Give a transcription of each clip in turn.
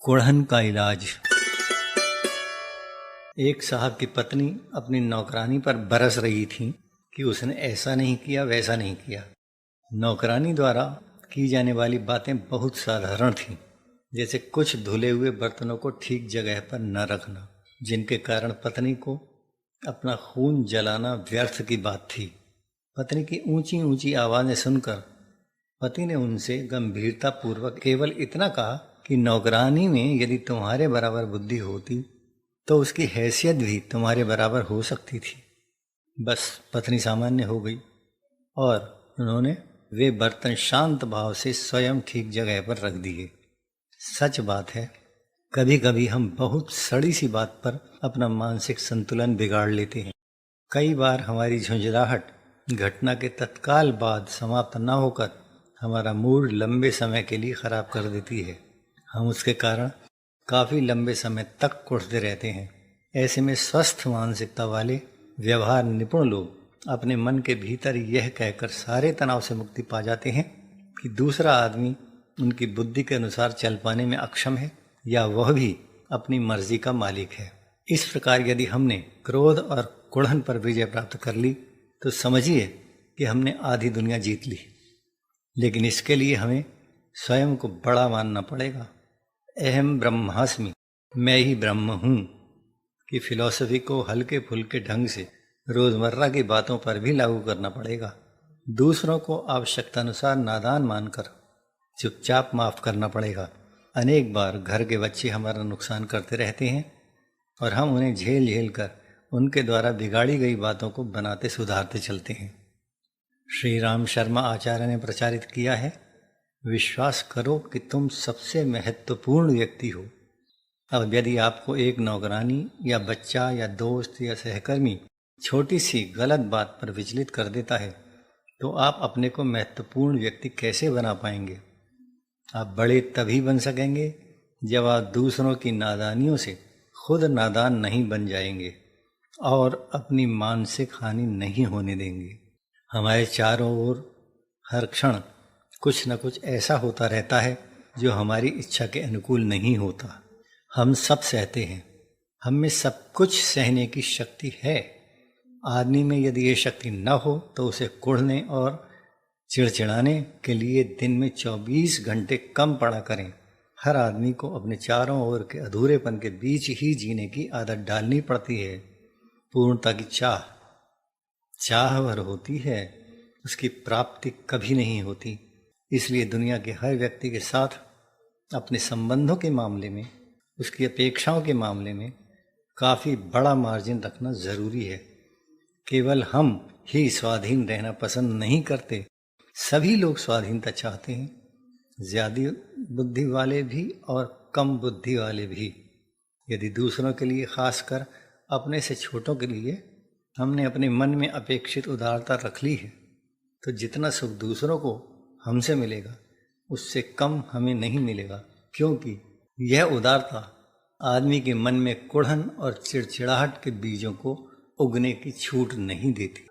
कुढ़न का इलाज। एक साहब की पत्नी अपनी नौकरानी पर बरस रही थी कि उसने ऐसा नहीं किया वैसा नहीं किया। नौकरानी द्वारा की जाने वाली बातें बहुत साधारण थीं, जैसे कुछ धुले हुए बर्तनों को ठीक जगह पर न रखना, जिनके कारण पत्नी को अपना खून जलाना व्यर्थ की बात थी। पत्नी की ऊंची ऊंची आवाज़ें सुनकर पति ने उनसे गंभीरता पूर्वक केवल इतना कहा कि नौकरानी में यदि तुम्हारे बराबर बुद्धि होती तो उसकी हैसियत भी तुम्हारे बराबर हो सकती थी। बस पत्नी सामान्य हो गई और उन्होंने वे बर्तन शांत भाव से स्वयं ठीक जगह पर रख दिए। सच बात है, कभी कभी हम बहुत सड़ी सी बात पर अपना मानसिक संतुलन बिगाड़ लेते हैं। कई बार हमारी झुंझलाहट घटना के तत्काल बाद समाप्त न होकर हमारा मूड लंबे समय के लिए खराब कर देती है। हम उसके कारण काफ़ी लंबे समय तक कुढ़ते रहते हैं। ऐसे में स्वस्थ मानसिकता वाले व्यवहार निपुण लोग अपने मन के भीतर यह कहकर सारे तनाव से मुक्ति पा जाते हैं कि दूसरा आदमी उनकी बुद्धि के अनुसार चल पाने में अक्षम है या वह भी अपनी मर्जी का मालिक है। इस प्रकार यदि हमने क्रोध और कुढ़न पर विजय प्राप्त कर ली तो समझिए कि हमने आधी दुनिया जीत ली। लेकिन इसके लिए हमें स्वयं को बड़ा मानना पड़ेगा। अहम ब्रह्मास्मि, मैं ही ब्रह्म हूँ कि फिलॉसफी को हल्के फुल्के ढंग से रोज़मर्रा की बातों पर भी लागू करना पड़ेगा। दूसरों को आवश्यकतानुसार नादान मानकर चुपचाप माफ़ करना पड़ेगा। अनेक बार घर के बच्चे हमारा नुकसान करते रहते हैं और हम उन्हें झेल झेल कर उनके द्वारा बिगाड़ी गई बातों को बनाते सुधारते चलते हैं। श्री राम शर्मा आचार्य ने प्रचारित किया है, विश्वास करो कि तुम सबसे महत्वपूर्ण व्यक्ति हो। अब यदि आपको एक नौकरानी या बच्चा या दोस्त या सहकर्मी छोटी सी गलत बात पर विचलित कर देता है तो आप अपने को महत्वपूर्ण व्यक्ति कैसे बना पाएंगे? आप बड़े तभी बन सकेंगे जब आप दूसरों की नादानियों से खुद नादान नहीं बन जाएंगे और अपनी मानसिक हानि नहीं होने देंगे। हमारे चारों ओर हर क्षण कुछ न कुछ ऐसा होता रहता है जो हमारी इच्छा के अनुकूल नहीं होता। हम सब सहते हैं, हम में सब कुछ सहने की शक्ति है। आदमी में यदि ये शक्ति न हो तो उसे कुढ़ने और चिड़चिड़ाने के लिए दिन में 24 घंटे कम पड़ा करें। हर आदमी को अपने चारों ओर के अधूरेपन के बीच ही जीने की आदत डालनी पड़ती है। पूर्णता की चाह भर होती है, उसकी प्राप्ति कभी नहीं होती। इसलिए दुनिया के हर व्यक्ति के साथ अपने संबंधों के मामले में, उसकी अपेक्षाओं के मामले में काफ़ी बड़ा मार्जिन रखना ज़रूरी है। केवल हम ही स्वाधीन रहना पसंद नहीं करते, सभी लोग स्वाधीनता चाहते हैं, ज़्यादा बुद्धि वाले भी और कम बुद्धि वाले भी। यदि दूसरों के लिए, खासकर अपने से छोटों के लिए, हमने अपने मन में अपेक्षित उदारता रख ली है तो जितना सुख दूसरों को हमसे मिलेगा उससे कम हमें नहीं मिलेगा, क्योंकि यह उदारता आदमी के मन में कुढ़न और चिड़चिड़ाहट के बीजों को उगने की छूट नहीं देती।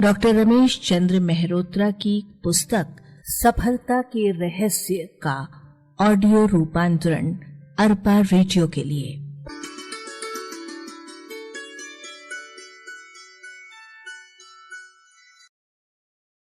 डॉक्टर रमेश चंद्र मेहरोत्रा की पुस्तक सफलता के रहस्य का ऑडियो रूपांतरण अरपा रेडियो के लिए